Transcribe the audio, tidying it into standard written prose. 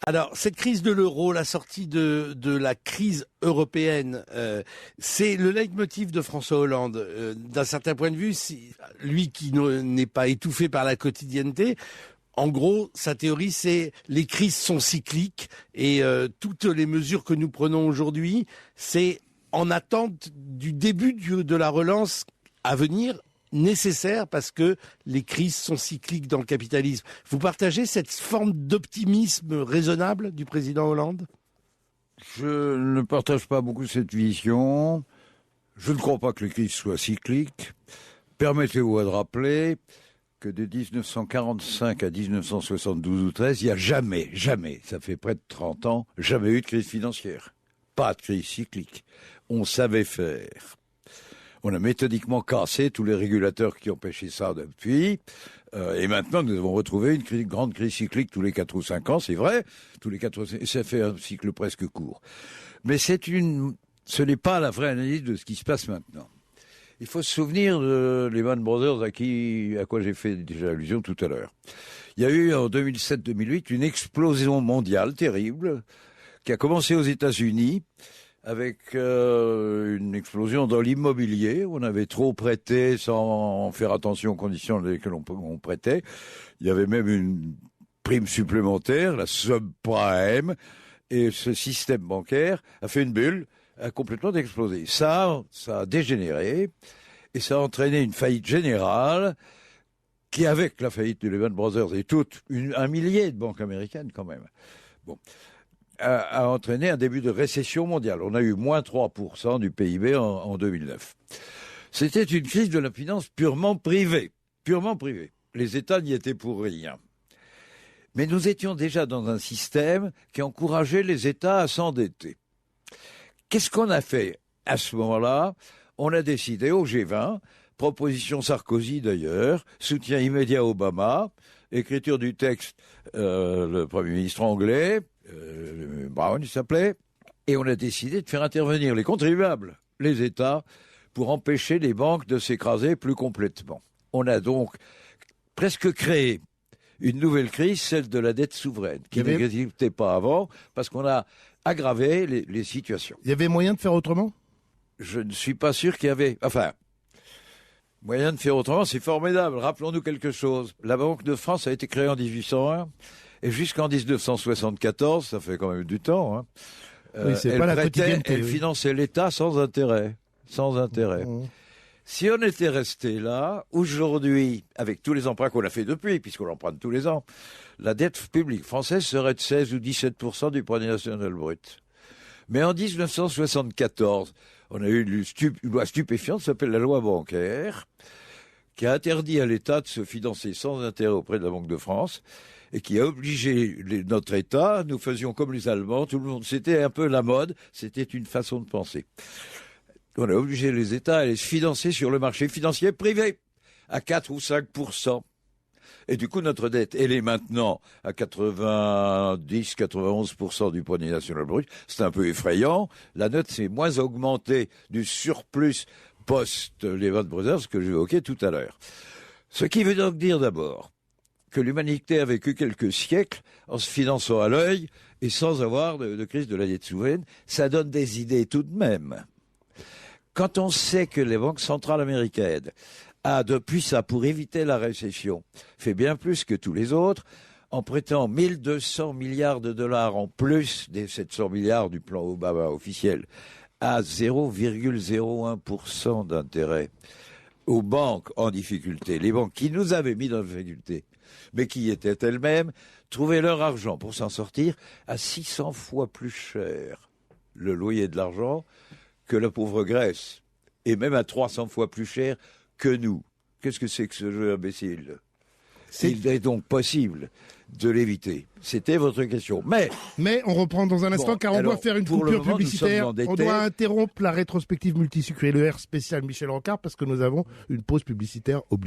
Alors, cette crise de l'euro, la sortie de la crise européenne, c'est le leitmotiv de François Hollande. D'un certain point de vue, lui qui n'est pas étouffé par la quotidienneté, en gros, sa théorie, c'est les crises sont cycliques et toutes les mesures que nous prenons aujourd'hui, c'est en attente du début de la relance à venir, nécessaire parce que les crises sont cycliques dans le capitalisme. Vous partagez cette forme d'optimisme raisonnable du président Hollande ? Je ne partage pas beaucoup cette vision. Je ne crois pas que les crises soient cycliques. Permettez-moi de rappeler que de 1945 à 1972 ou 13, il n'y a jamais, ça fait près de 30 ans, jamais eu de crise financière. Pas de crise cyclique. On savait faire. On a méthodiquement cassé tous les régulateurs qui empêchaient ça depuis. Et maintenant, nous avons retrouvé une grande crise cyclique tous les 4 ou 5 ans, c'est vrai. Tous les 4 ou 5 ans, ça fait un cycle presque court. Mais ce n'est pas la vraie analyse de ce qui se passe maintenant. Il faut se souvenir de Lehman Brothers à quoi j'ai fait déjà allusion tout à l'heure. Il y a eu en 2007-2008 une explosion mondiale terrible qui a commencé aux États-Unis avec une explosion dans l'immobilier. On avait trop prêté sans faire attention aux conditions dans lesquelles on prêtait. Il y avait même une prime supplémentaire, la subprime, et ce système bancaire a fait une bulle, a complètement explosé. Ça a dégénéré, et ça a entraîné une faillite générale qui, avec la faillite de Lehman Brothers et un millier de banques américaines quand même, a entraîné un début de récession mondiale. On a eu moins 3% du PIB en 2009. C'était une crise de la finance purement privée. Purement privée. Les États n'y étaient pour rien. Mais nous étions déjà dans un système qui encourageait les États à s'endetter. Qu'est-ce qu'on a fait à ce moment-là ? On a décidé au G20, proposition Sarkozy d'ailleurs, soutien immédiat Obama, écriture du texte, le Premier ministre anglais, Brown il s'appelait, et on a décidé de faire intervenir les contribuables, les États, pour empêcher les banques de s'écraser plus complètement. On a donc presque créé une nouvelle crise, celle de la dette souveraine, qui n'existait pas avant, parce qu'on a aggravé les situations. Il y avait moyen de faire autrement ? Je ne suis pas sûr qu'il y avait... moyen de faire autrement, c'est formidable. Rappelons-nous quelque chose. La Banque de France a été créée en 1801, et jusqu'en 1974, ça fait quand même du temps, elle finançait l'État sans intérêt. Sans intérêt. Si on était resté là, aujourd'hui, avec tous les emprunts qu'on a fait depuis, puisqu'on emprunte tous les ans, la dette publique française serait de 16 ou 17% du produit national brut. Mais en 1974, on a eu une loi stupéfiante, qui s'appelle la loi bancaire, qui a interdit à l'État de se financer sans intérêt auprès de la Banque de France, et qui a obligé notre État, nous faisions comme les Allemands, tout le monde, c'était un peu la mode, c'était une façon de penser. On a obligé les États à aller se financer sur le marché financier privé, à 4 ou 5%. Et du coup, notre dette, elle est maintenant à 90-91% du produit national brut. C'est un peu effrayant. La note s'est moins augmentée du surplus post-Lehman Brothers que j'évoquais tout à l'heure. Ce qui veut donc dire d'abord que l'humanité a vécu quelques siècles en se finançant à l'œil et sans avoir de crise de la dette souveraine. Ça donne des idées tout de même. Quand on sait que les banques centrales américaines a, depuis ça, pour éviter la récession, fait bien plus que tous les autres, en prêtant 1200 milliards de dollars en plus des 700 milliards du plan Obama officiel, à 0,01% d'intérêt aux banques en difficulté, les banques qui nous avaient mis dans la difficulté, mais qui étaient elles-mêmes, trouvaient leur argent pour s'en sortir à 600 fois plus cher le loyer de l'argent que la pauvre Grèce, et même à 300 fois plus cher que nous. Qu'est-ce que c'est que ce jeu imbécile ? Il est donc possible de l'éviter. C'était votre question. Mais on reprend dans un instant, car on doit faire une coupure publicitaire. On doit interrompre la rétrospective multisucré, le R spécial Michel Rocard, parce que nous avons une pause publicitaire obligée.